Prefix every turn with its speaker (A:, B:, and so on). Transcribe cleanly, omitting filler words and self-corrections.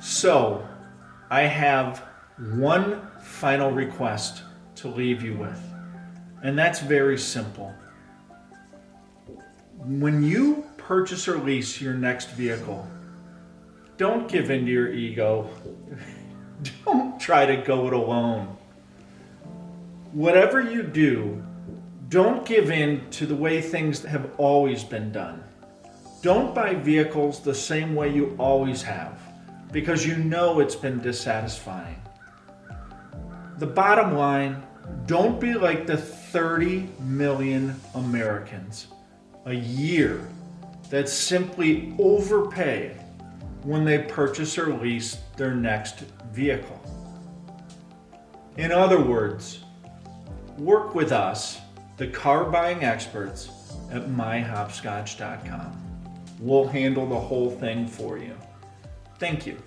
A: So, I have one final request to leave you with, and that's very simple. When you purchase or lease your next vehicle, don't give in to your ego. Don't try to go it alone. Whatever you do, don't give in to the way things have always been done. Don't buy vehicles the same way you always have, because you know it's been dissatisfying. The bottom line, don't be like the 30 million Americans a year that simply overpay when they purchase or lease their next vehicle. In other words, work with us, the car buying experts at myHopscotch.com. We'll handle the whole thing for you. Thank you.